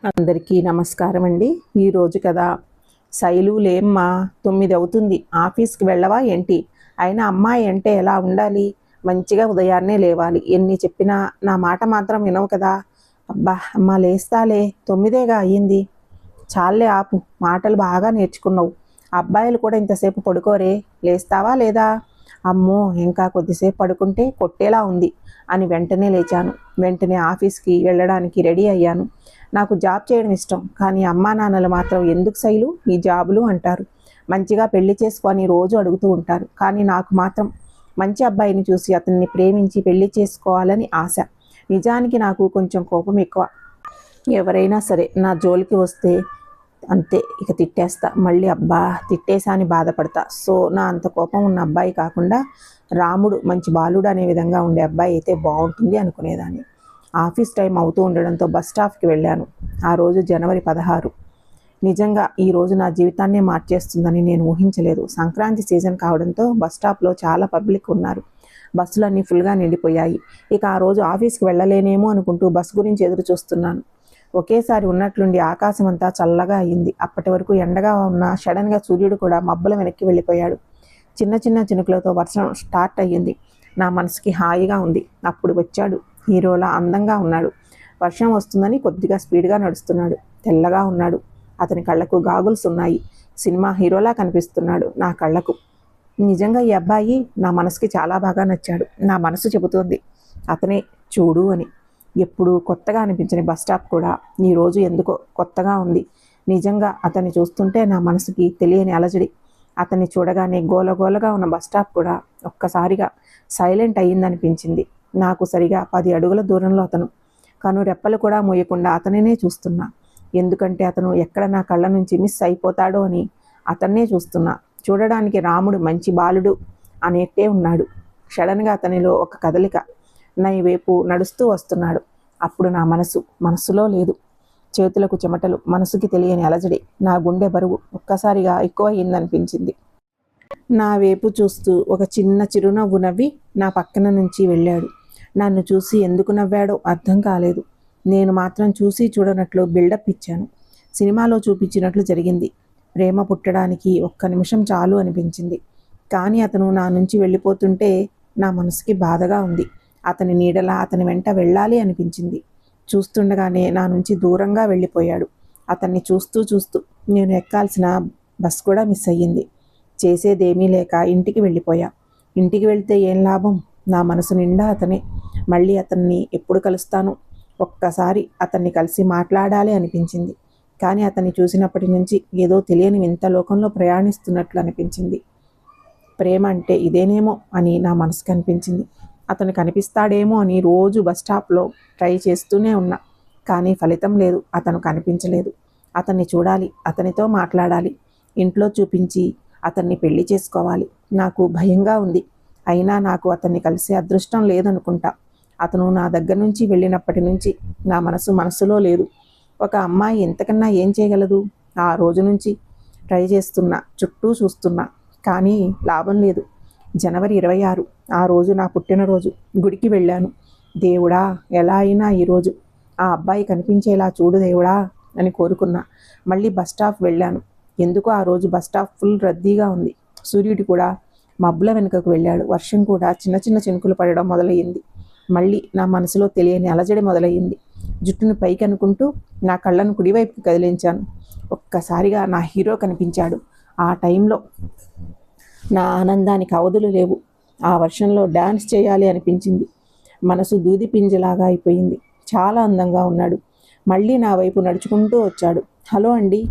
అందరికీ నమస్కారం అండి. ఈరోజు కదా శైలు లేమ్మా 9 అవుతుంది, ఆఫీస్కి వెళ్ళవా ఏంటి? అయినా అమ్మాయి అంటే ఎలా ఉండాలి? మంచిగా ఉదయాన్నే లేవాలి. ఎన్ని చెప్పినా నా మాట మాత్రం వినవు కదా. అబ్బా అమ్మ లేస్తాలే, 9గా అయ్యింది. చాలే ఆపు, మాటలు బాగా నేర్చుకున్నావు. అబ్బాయిలు కూడా ఇంతసేపు పడుకోరే, లేస్తావా లేదా? అమ్మో ఇంకా కొద్దిసేపు పడుకుంటే కొట్టేలా ఉంది అని వెంటనే లేచాను. వెంటనే ఆఫీస్కి వెళ్ళడానికి రెడీ అయ్యాను. నాకు జాబ్ చేయడం ఇష్టం, కానీ అమ్మా నాన్నలు మాత్రం ఎందుకు శైలు ఈ జాబులు అంటారు. మంచిగా పెళ్లి చేసుకొని రోజు అడుగుతూ ఉంటారు. కానీ నాకు మాత్రం మంచి అబ్బాయిని చూసి అతన్ని ప్రేమించి పెళ్లి చేసుకోవాలని ఆశ. నిజానికి నాకు కొంచెం కోపం ఎక్కువ. ఎవరైనా సరే నా జోలికి వస్తే అంతే, ఇక తిట్టేస్తా. మళ్ళీ అబ్బా తిట్టేసా అని బాధపడతా. సో నా అంత కోపం ఉన్న అబ్బాయి కాకుండా రాముడు మంచి బాలుడు అనే విధంగా ఉండే అబ్బాయి అయితే బాగుంటుంది అనుకునేదాన్ని. ఆఫీస్ టైం అవుతూ ఉండడంతో బస్ స్టాప్కి వెళ్ళాను. ఆ రోజు జనవరి 16. నిజంగా ఈరోజు నా జీవితాన్నే మార్చేస్తుందని నేను ఊహించలేదు. సంక్రాంతి సీజన్ కావడంతో బస్ స్టాప్లో చాలా పబ్లిక్ ఉన్నారు. బస్సులన్నీ ఫుల్గా నిండిపోయాయి. ఇక ఆ రోజు ఆఫీస్కి వెళ్ళలేనేమో అనుకుంటూ బస్సు గురించి ఎదురు చూస్తున్నాను. ఒకేసారి ఉన్నట్లుండి ఆకాశం అంతా చల్లగా అయింది. అప్పటి వరకు ఎండగా ఉన్న సడన్గా సూర్యుడు కూడా మబ్బుల వెనక్కి వెళ్ళిపోయాడు. చిన్న చిన్న చినుకులతో వర్షం స్టార్ట్ అయ్యింది. నా మనసుకి హాయిగా ఉంది. అప్పుడు వచ్చాడు. హీరోలా అందంగా ఉన్నాడు. వర్షం వస్తుందని కొద్దిగా స్పీడ్గా నడుస్తున్నాడు. తెల్లగా ఉన్నాడు. అతని కళ్ళకు గాగుల్స్ ఉన్నాయి. సినిమా హీరోలా కనిపిస్తున్నాడు నా కళ్ళకు. నిజంగా ఈ అబ్బాయి నా మనసుకి చాలా బాగా నచ్చాడు. నా మనసు చెబుతోంది అతనే చూడు అని. ఎప్పుడు కొత్తగా అనిపించని బస్ స్టాప్ కూడా ఈరోజు ఎందుకో కొత్తగా ఉంది. నిజంగా అతన్ని చూస్తుంటే నా మనసుకి తెలియని అలజడి. అతన్ని చూడగానే గోలగోలగా ఉన్న బస్ స్టాప్ కూడా ఒక్కసారిగా సైలెంట్ అయ్యిందనిపించింది. నాకు సరిగా 10 అడుగుల దూరంలో అతను. కను రెప్పలు కూడా మూయకుండా అతనినే చూస్తున్నా. ఎందుకంటే అతను ఎక్కడ నా కళ్ళ నుంచి మిస్ అయిపోతాడో అని అతన్నే చూస్తున్నా. చూడడానికి రాముడు మంచి బాలుడు అనేట్టే ఉన్నాడు. సడన్గా అతనిలో ఒక కదలిక. నా వైపు నడుస్తూ వస్తున్నాడు. అప్పుడు నా మనసులో లేదు. చేతులకు చెమటలు, మనసుకి తెలియని అలజడి. నా గుండె బరువు ఒక్కసారిగా ఎక్కువ అయిందనిపించింది. నా వైపు చూస్తూ ఒక చిన్న చిరునవ్వు నవ్వి నా పక్కన నుంచి వెళ్ళాడు. నన్ను చూసి ఎందుకు నవ్వాడో అర్థం కాలేదు. నేను మాత్రం చూసి చూడనట్లు బిల్డప్ ఇచ్చాను. సినిమాలో చూపించినట్లు జరిగింది. ప్రేమ పుట్టడానికి ఒక్క నిమిషం చాలు అనిపించింది. కానీ అతను నా నుంచి వెళ్ళిపోతుంటే నా మనసుకి బాధగా ఉంది. అతని నీడలా అతని వెంట వెళ్ళాలి అనిపించింది. చూస్తుండగానే నా నుంచి దూరంగా వెళ్ళిపోయాడు. అతన్ని చూస్తూ చూస్తూ నేను ఎక్కాల్సిన బస్ కూడా మిస్ అయ్యింది. చేసేదేమీ లేక ఇంటికి వెళ్ళిపోయా. ఇంటికి వెళ్తే ఏం లాభం? నా మనసు నిండా అతనే. మళ్ళీ అతన్ని ఎప్పుడు కలుస్తాను? ఒక్కసారి అతన్ని కలిసి మాట్లాడాలి అనిపించింది. కానీ అతన్ని చూసినప్పటి నుంచి ఏదో తెలియని వింత లోకంలో ప్రయాణిస్తున్నట్లు అనిపించింది. ప్రేమ అంటే ఇదేనేమో అని నా మనసుకు అనిపించింది. అతను కనిపిస్తాడేమో అని రోజు బస్ స్టాప్లో ట్రై చేస్తూనే ఉన్నా. కానీ ఫలితం లేదు. అతను కనిపించలేదు. అతన్ని చూడాలి, అతనితో మాట్లాడాలి, ఇంట్లో చూపించి అతన్ని పెళ్లి చేసుకోవాలి. నాకు భయంగా ఉంది. అయినా నాకు అతన్ని కలిసే అదృష్టం లేదనుకుంటా. అతను నా దగ్గర నుంచి వెళ్ళినప్పటి నుంచి నా మనసులో లేదు. ఒక అమ్మాయి ఎంతకన్నా ఏం చేయగలదు? ఆ రోజు నుంచి ట్రై చేస్తున్నా, చుట్టూ చూస్తున్నా, కానీ లాభం లేదు. జనవరి 26 ఆ రోజు నా పుట్టినరోజు. గుడికి వెళ్ళాను. దేవుడా, ఎలా అయినా ఈరోజు ఆ అబ్బాయి కనిపించేలా చూడు దేవుడా అని కోరుకున్నా. మళ్ళీ బస్ స్టాప్ వెళ్ళాను. ఎందుకు ఆ రోజు బస్ స్టాప్ ఫుల్ రద్దీగా ఉంది. సూర్యుడు కూడా మబ్బుల వెనుకకు వెళ్ళాడు. వర్షం కూడా చిన్న చిన్న చినుకులు పడడం మొదలయ్యింది. మళ్ళీ నా మనసులో తెలియని అలజడి మొదలయ్యింది. జుట్టును పైకి అనుకుంటూ నా కళ్ళను కుడివైపుకి కదిలించాను. ఒక్కసారిగా నా హీరో కనిపించాడు. ఆ టైంలో నా ఆనందానికి అవధులు లేవు. ఆ వర్షంలో డ్యాన్స్ చేయాలి అనిపించింది. మనసు దూది పింజలాగా అయిపోయింది. చాలా అందంగా ఉన్నాడు. మళ్ళీ నా వైపు నడుచుకుంటూ వచ్చాడు. హలో అండి.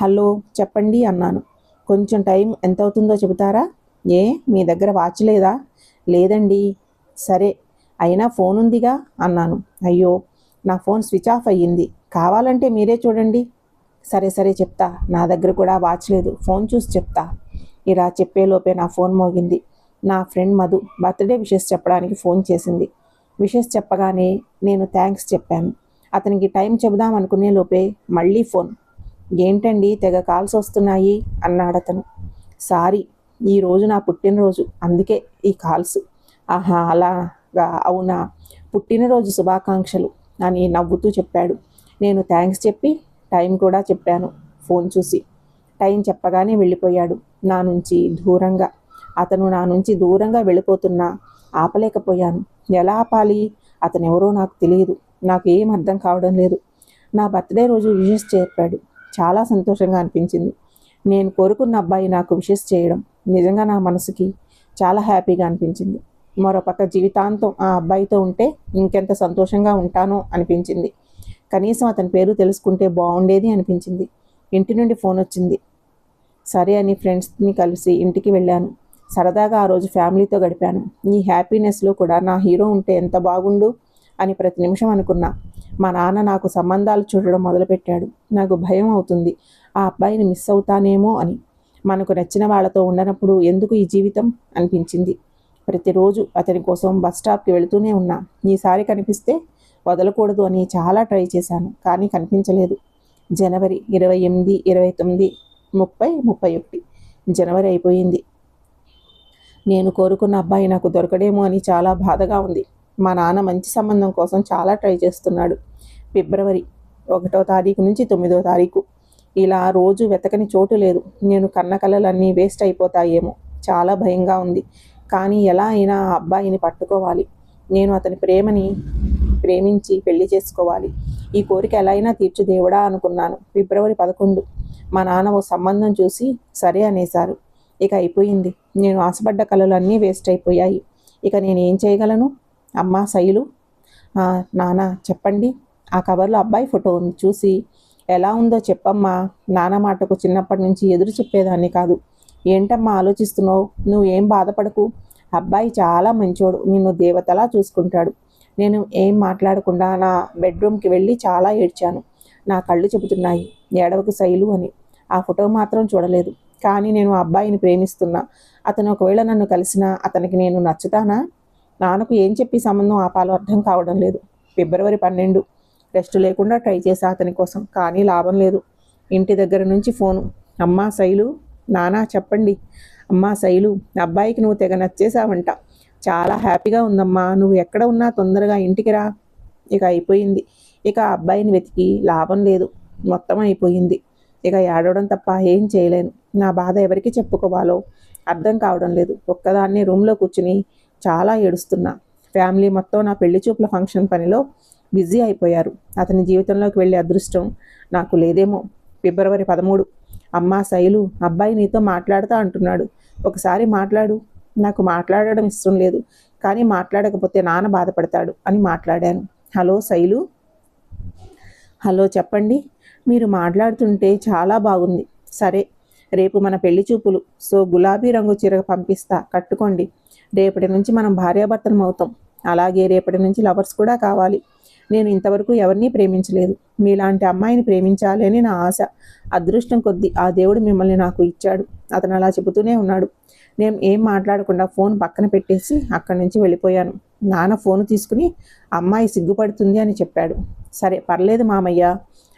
హలో చెప్పండి అన్నాను. కొంచెం టైం ఎంత అవుతుందో చెబుతారా? ఏ మీ దగ్గర వాచ్ లేదా? లేదండి. సరే, అయినా ఫోన్ ఉందిగా అన్నాను. అయ్యో, నా ఫోన్ స్విచ్ ఆఫ్ అయ్యింది. కావాలంటే మీరే చూడండి. సరే సరే చెప్తా. నా దగ్గర కూడా వాచ్ లేదు. ఫోన్ చూసి చెప్తా. ఇలా చెప్పేలోపే నా ఫోన్ మోగింది. నా ఫ్రెండ్ మధు బర్త్డే విషెస్ చెప్పడానికి ఫోన్ చేసింది. విషెస్ చెప్పగానే నేను థ్యాంక్స్ చెప్పాను. అతనికి టైం చెబుదాం అనుకునే లోపే మళ్ళీ ఫోన్. ఏంటండి తెగ కాల్స్ వస్తున్నాయి అన్నాడు అతను. సారీ, ఈరోజు నా పుట్టినరోజు, అందుకే ఈ కాల్స్. ఆహా అలాగా, అవునా, పుట్టినరోజు శుభాకాంక్షలు అని నవ్వుతూ చెప్పాడు. నేను థ్యాంక్స్ చెప్పి టైం కూడా చెప్పాను ఫోన్ చూసి. టైం చెప్పగానే వెళ్ళిపోయాడు నా నుంచి దూరంగా. అతను నా నుంచి దూరంగా వెళ్ళిపోతున్నా ఆపలేకపోయాను. ఎలా ఆపాలి? అతను ఎవరో నాకు తెలియదు. నాకు ఏం అర్థం కావడం లేదు. నా బర్త్డే రోజు విషెస్ చెప్పాడు. చాలా సంతోషంగా అనిపించింది. నేను కోరుకున్న అబ్బాయి నాకు విషెస్ చేయడం నిజంగా నా మనసుకి చాలా హ్యాపీగా అనిపించింది. మరోపక్క జీవితాంతం ఆ అబ్బాయితో ఉంటే ఇంకెంత సంతోషంగా ఉంటానో అనిపించింది. కనీసం అతని పేరు తెలుసుకుంటే బాగుండేది అనిపించింది. ఇంటి నుండి ఫోన్ వచ్చింది. సరే అని ఫ్రెండ్స్ని కలిసి ఇంటికి వెళ్ళాను. సరదాగా ఆ రోజు ఫ్యామిలీతో గడిపాను. ఈ హ్యాపీనెస్లో కూడా నా హీరో ఉంటే ఎంత బాగుండు అని ప్రతి నిమిషం అనుకున్నా. మా నాన్న నాకు సంబంధాలు చూడడం మొదలుపెట్టాడు. నాకు భయం అవుతుంది, ఆ అబ్బాయిని మిస్ అవుతానేమో అని. మనకు నచ్చిన వాళ్ళతో ఉండనప్పుడు ఎందుకు ఈ జీవితం అనిపించింది. ప్రతిరోజు అతని కోసం బస్ స్టాప్కి వెళుతూనే ఉన్నా. ఈసారి కనిపిస్తే వదలకూడదు అని చాలా ట్రై చేశాను, కానీ కనిపించలేదు. జనవరి 28, 29, 30, 31 జనవరి అయిపోయింది. నేను కోరుకున్న అబ్బాయి నాకు దొరకడేమో అని చాలా బాధగా ఉంది. మా నాన్న మంచి సంబంధం కోసం చాలా ట్రై చేస్తున్నాడు. ఫిబ్రవరి 1వ తారీఖు నుంచి 9వ తారీఖు ఇలా రోజు వెతకని చోటు లేదు. నేను కన్న కలలన్నీ వేస్ట్ అయిపోతాయేమో చాలా భయంగా ఉంది. కానీ ఎలా అయినా ఆ అబ్బాయిని పట్టుకోవాలి. నేను అతని ప్రేమించి పెళ్లి చేసుకోవాలి. ఈ కోరిక ఎలా అయినా తీర్చు దేవుడా అనుకున్నాను. ఫిబ్రవరి 11 మా నాన్న ఓ సంబంధం చూసి సరే అనేశారు. ఇక అయిపోయింది. నేను ఆశపడ్డ కలలు అన్నీ వేస్ట్ అయిపోయాయి. ఇక నేను ఏం చేయగలను? అమ్మా శైలు, నాన్న చెప్పండి. ఆ కవర్లో అబ్బాయి ఫోటో ఉంది, చూసి ఎలా ఉందో చెప్పమ్మా. నాన్న మాటకు చిన్నప్పటి నుంచి ఎదురు చెప్పేదాన్ని కాదు. ఏంటమ్మా ఆలోచిస్తున్నావు? నువ్వేం బాధపడకు. అబ్బాయి చాలా మంచోడు, నిన్ను దేవతలా చూసుకుంటాడు. నేను ఏం మాట్లాడకుండా నా బెడ్రూమ్కి వెళ్ళి చాలా ఏడ్చాను. నా కళ్ళు చెబుతున్నాయి ఏడవకు శైలు అని. ఆ ఫోటో మాత్రం చూడలేదు. కానీ నేను ఆ అబ్బాయిని ప్రేమిస్తున్నా. అతను ఒకవేళ నన్ను కలిసినా అతనికి నేను నచ్చుతానా? నాన్నకు ఏం చెప్పి సంబంధం ఆపాలో అర్థం కావడం లేదు. ఫిబ్రవరి 12 రెస్ట్ లేకుండా ట్రై చేశా అతని కోసం, కానీ లాభం లేదు. ఇంటి దగ్గర నుంచి ఫోను. అమ్మా శైలు, నానా చెప్పండి. అమ్మా శైలు, అబ్బాయికి నువ్వు తెగ నచ్చేసావంట. చాలా హ్యాపీగా ఉందమ్మా. నువ్వు ఎక్కడ ఉన్నా తొందరగా ఇంటికి రా. ఇక అయిపోయింది. ఇక అబ్బాయిని వెతికి లాభం లేదు. మొత్తం అయిపోయింది. ఇక ఏడవడం తప్ప ఏం చేయలేను. నా బాధ ఎవరికి చెప్పుకోవాలో అర్థం కావడం లేదు. ఒక్కదాన్ని రూమ్లో కూర్చుని చాలా ఏడుస్తున్నా. ఫ్యామిలీ మొత్తం నా పెళ్లి చూపుల ఫంక్షన్ పనిలో బిజీ అయిపోయారు. అతని జీవితంలోకి వెళ్ళే అదృష్టం నాకు లేదేమో. ఫిబ్రవరి 13 అమ్మా శైలు, అబ్బాయి నీతో మాట్లాడుతా అంటున్నాడు. ఒకసారి మాట్లాడు. నాకు మాట్లాడడం ఇష్టం లేదు, కానీ మాట్లాడకపోతే నాన్న బాధపడతాడు అని మాట్లాడాను. హలో శైలు. హలో చెప్పండి. మీరు మాట్లాడుతుంటే చాలా బాగుంది. సరే, రేపు మన పెళ్లి చూపులు. సో గులాబీ రంగు చీర పంపిస్తా, కట్టుకోండి. రేపటి నుంచి మనం భార్యాభర్తలం అవుతాం. అలాగే రేపటి నుంచి లవర్స్ కూడా కావాలి. నేను ఇంతవరకు ఎవరినీ ప్రేమించలేదు. మీలాంటి అమ్మాయిని ప్రేమించాలి అని నా ఆశ. అదృష్టం కొద్దీ ఆ దేవుడు మిమ్మల్ని నాకు ఇచ్చాడు. అతను అలా చెబుతూనే ఉన్నాడు. నేను ఏం మాట్లాడకుండా ఫోన్ పక్కన పెట్టేసి అక్కడి నుంచి వెళ్ళిపోయాను. నాన్న ఫోన్ తీసుకుని అమ్మాయి సిగ్గుపడుతుంది అని చెప్పాడు. సరే పర్లేదు మామయ్య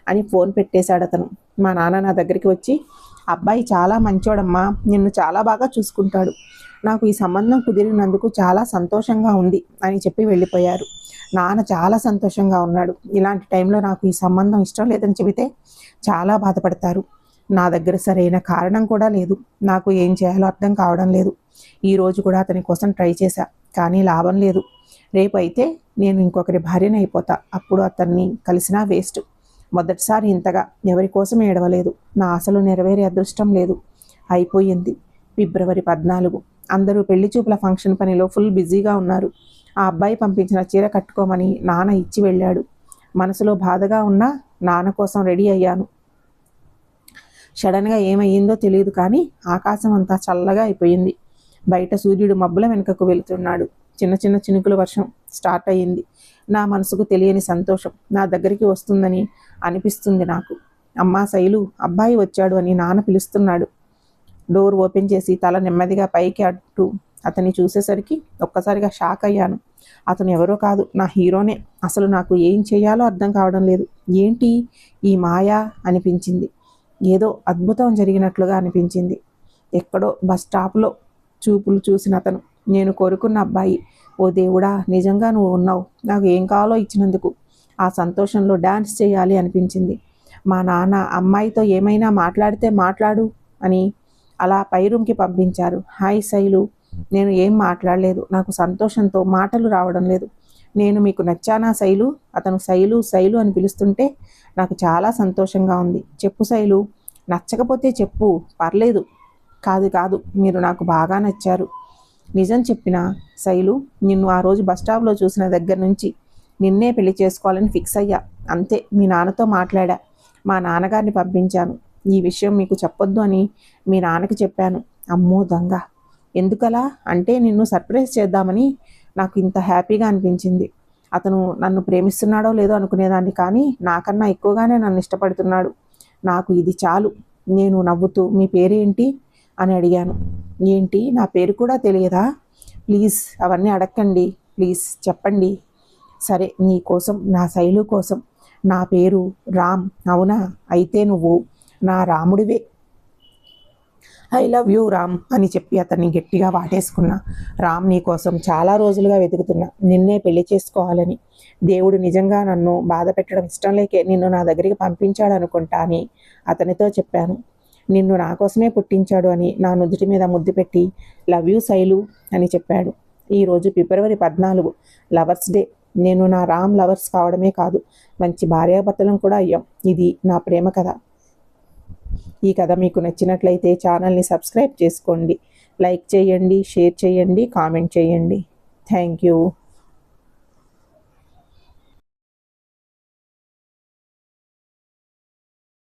అని ఫోన్ పెట్టేశాడు అతను. మా నాన్న నా దగ్గరికి వచ్చి, అబ్బాయి చాలా మంచోడమ్మా, నిన్ను చాలా బాగా చూసుకుంటాడు. నాకు ఈ సంబంధం కుదిరినందుకు చాలా సంతోషంగా ఉంది అని చెప్పి వెళ్ళిపోయారు. నాన్న చాలా సంతోషంగా ఉన్నాడు. ఇలాంటి టైంలో నాకు ఈ సంబంధం ఇష్టం లేదని చెబితే చాలా బాధపడతారు. నా దగ్గర సరైన కారణం కూడా లేదు. నాకు ఏం చేయాలో అర్థం కావడం లేదు. ఈరోజు కూడా అతని కోసం ట్రై చేశా, కానీ లాభం లేదు. రేపు అయితే నేను ఇంకొకరి భార్యని అయిపోతా. అప్పుడు అతన్ని కలిసినా వేస్ట్. మొదటిసారి ఇంతగా ఎవరి కోసం ఏడవలేదు. నా ఆశలు నెరవేరే అదృష్టం లేదు. అయిపోయింది. ఫిబ్రవరి 14 అందరూ పెళ్లి చూపుల ఫంక్షన్ పనిలో ఫుల్ బిజీగా ఉన్నారు. ఆ అబ్బాయి పంపించిన చీర కట్టుకోమని నాన్న ఇచ్చి వెళ్ళాడు. మనసులో బాధగా ఉన్నా నాన్న కోసం రెడీ అయ్యాను. సడన్గా ఏమయ్యిందో తెలియదు, కానీ ఆకాశం అంతా చల్లగా అయిపోయింది. బయట సూర్యుడు మబ్బుల వెనుకకు వెళుతున్నాడు. చిన్న చిన్న చినుకుల వర్షం స్టార్ట్ అయ్యింది. నా మనసుకు తెలియని సంతోషం నా దగ్గరికి వస్తుందని అనిపిస్తుంది నాకు. అమ్మా శైలు, అబ్బాయి వచ్చాడు అని నాన్న పిలుస్తున్నాడు. డోర్ ఓపెన్ చేసి తల నెమ్మదిగా పైకి అట్టు అతన్ని చూసేసరికి ఒక్కసారిగా షాక్ అయ్యాను. అతను ఎవరో కాదు, నా హీరోనే. అసలు నాకు ఏం చేయాలో అర్థం కావడం లేదు. ఏంటి ఈ మాయా అనిపించింది. ఏదో అద్భుతం జరిగినట్లుగా అనిపించింది. ఎక్కడో బస్ స్టాప్లో చూపులు చూసిన అతను, నేను కోరుకున్న అబ్బాయి. ఓ దేవుడా, నిజంగా నువ్వు ఉన్నావు. నాకు ఏం కావాలో ఇచ్చినందుకు. ఆ సంతోషంలో డ్యాన్స్ చేయాలి అనిపించింది. మా నాన్న అమ్మాయితో ఏమైనా మాట్లాడితే మాట్లాడు అని అలా పై రూమ్కి పంపించారు. హాయ్ శైలు, నేను ఏం మాట్లాడలేదు. నాకు సంతోషంతో మాటలు రావడం లేదు. నేను మీకు నచ్చానా శైలు? అతను శైలు శైలు అని పిలుస్తుంటే నాకు చాలా సంతోషంగా ఉంది. చెప్పు శైలు, నచ్చకపోతే చెప్పు, పర్లేదు. కాదు కాదు, మీరు నాకు బాగా నచ్చారు. నిజం చెప్పిన శైలు, నిన్ను ఆ రోజు బస్టాప్లో చూసిన దగ్గర నుంచి నిన్నే పెళ్లి చేసుకోవాలని ఫిక్స్ అయ్యా. అంతే, మీ నాన్నతో మాట్లాడా. మా నాన్నగారిని పంపించాను. ఈ విషయం మీకు చెప్పొద్దు అని మీ నాన్నకి చెప్పాను. అమ్మో దొంగ! ఎందుకలా అంటే నిన్ను సర్ప్రైజ్ చేద్దామని. నాకు ఇంత హ్యాపీగా అనిపించింది. అతను నన్ను ప్రేమిస్తున్నాడో లేదో అనుకునేదాన్ని, కానీ నాకన్నా ఎక్కువగానే నన్ను ఇష్టపడుతున్నాడు. నాకు ఇది చాలు. నేను నవ్వుతూ మీ పేరేంటి అని అడిగాను. ఏంటి, నా పేరు కూడా తెలియదా? ప్లీజ్ అవన్నీ అడగండి, ప్లీజ్ చెప్పండి. సరే, నీ కోసం, నా శైలు కోసం. నా పేరు రామ్. అవునా? అయితే నువ్వు నా రాముడివే. ఐ లవ్ యూ రామ్ అని చెప్పి అతన్ని గట్టిగా వాటేసుకున్నా. రామ్, నీ కోసం చాలా రోజులుగా వెతుకుతున్నా, నిన్నే పెళ్లి చేసుకోవాలని. దేవుడు నిజంగా నన్ను బాధ పెట్టడం ఇష్టం లేకే నిన్ను నా దగ్గరికి పంపించాడు అనుకుంటా అని అతనితో చెప్పాను. నిన్ను నా కోసమే పుట్టించాడు అని నా నుదుటి మీద ముద్దు పెట్టి లవ్ యూ శైలు అని చెప్పాడు. ఈరోజు ఫిబ్రవరి 14, లవర్స్ డే. నేను నా రామ్ లవర్స్ కావడమే కాదు, మంచి భార్యాభర్తలం కూడా అయ్యాం. ఇది నా ప్రేమ కథ. ఈ కథ మీకు నచ్చినట్లయితే ఛానల్ని సబ్స్క్రైబ్ చేసుకోండి, లైక్ చేయండి, షేర్ చేయండి, కామెంట్ చేయండి. Thank you.